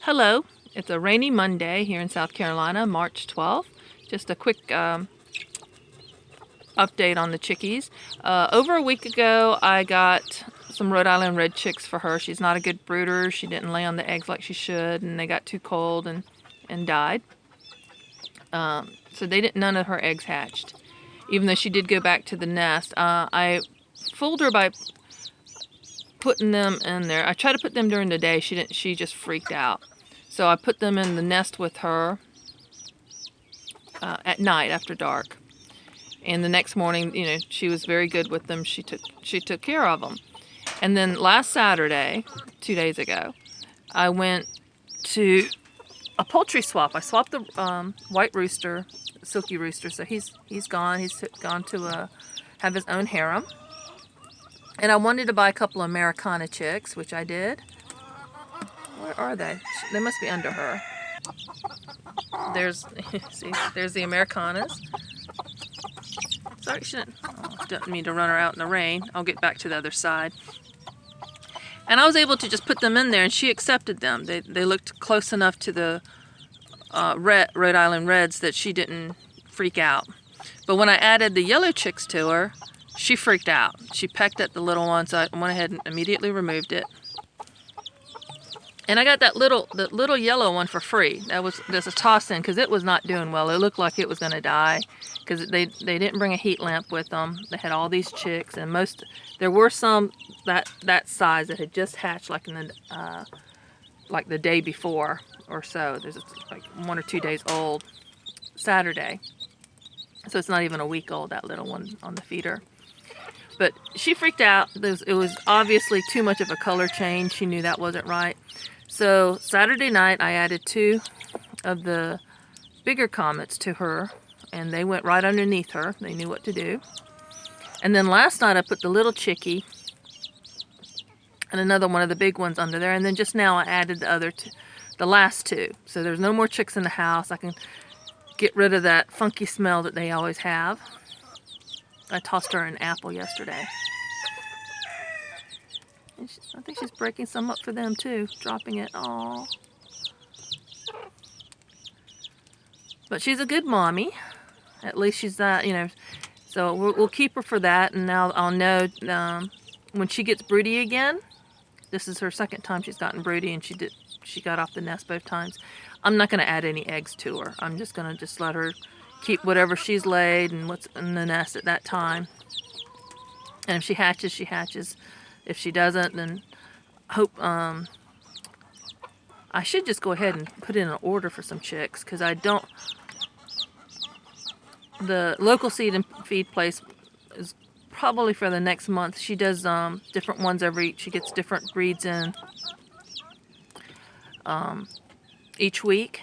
Hello, it's a rainy Monday here in South Carolina, March 12th. Just a quick update on the chickies. Over a week ago, I got some Rhode Island red chicks for her. She's not a good brooder. She didn't lay on the eggs like she should, and they got too cold and died. So none of her eggs hatched, even though she did go back to the nest. I fooled her by putting them in there. I tried to put them during the day. She didn't. She just freaked out. So I put them in the nest with her at night after dark. And the next morning, she was very good with them. She took care of them. And then last Saturday, 2 days ago, I went to a poultry swap. I swapped the white rooster, silky rooster. So he's gone. He's gone to have his own harem. And I wanted to buy a couple of Americana chicks, which I did. Where are they? They must be under her. There's, see, there's the Americanas. Sorry, didn't mean to run her out in the rain. I'll get back to the other side. And I was able to just put them in there, and she accepted them. They looked close enough to the Rhode Island Reds that she didn't freak out. But when I added the yellow chicks to her, she freaked out. She pecked at the little one, so I went ahead and immediately removed it. And I got the little yellow one for free. There's a toss-in because it was not doing well. It looked like it was going to die because they didn't bring a heat lamp with them. They had all these chicks, and there were some that size that had just hatched like the day before or so. There's like 1 or 2 days old Saturday, so it's not even a week old, that little one on the feeder. But she freaked out. It was obviously too much of a color change. She knew that wasn't right. So Saturday night, I added 2 of the bigger comets to her, and they went right underneath her. They knew what to do. And then last night, I put the little chickie and another one of the big ones under there. And then just now, I added the last 2. So there's no more chicks in the house. I can get rid of that funky smell that they always have. I tossed her an apple yesterday. I think she's breaking some up for them too, dropping it. Aww. But she's a good mommy. At least she's so we'll keep her for that. And now I'll know when she gets broody again. This is her second time she's gotten broody, and she got off the nest both times. I'm not going to add any eggs to her. I'm just going to let her keep whatever she's laid and what's in the nest at that time. And if she hatches, she hatches. If she doesn't, then hope I should just go ahead and put in an order for some chicks, because the local seed and feed place is probably for the next month. She does different ones she gets different breeds in each week.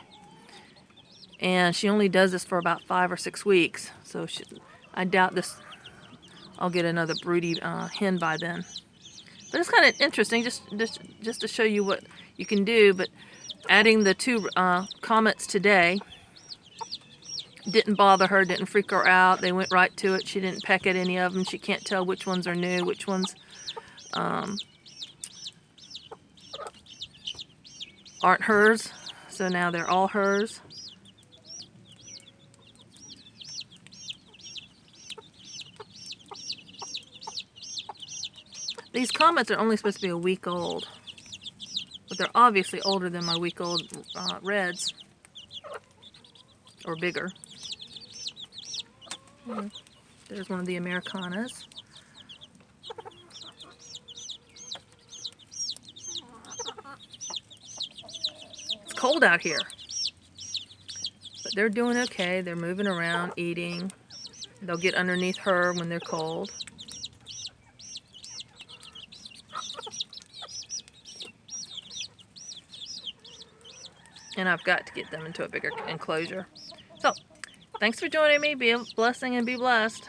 And she only does this for about 5 or 6 weeks. So I doubt I'll get another broody hen by then. But it's kind of interesting, just to show you what you can do. But adding the 2 comets today didn't bother her, didn't freak her out. They went right to it. She didn't peck at any of them. She can't tell which ones are new, which ones aren't hers. So now they're all hers. These comets are only supposed to be a week old, but they're obviously older than my week-old reds, or bigger. There's one of the Americanas. It's cold out here, but they're doing okay. They're moving around, eating. They'll get underneath her when they're cold. And I've got to get them into a bigger enclosure. So, thanks for joining me. Be a blessing and be blessed.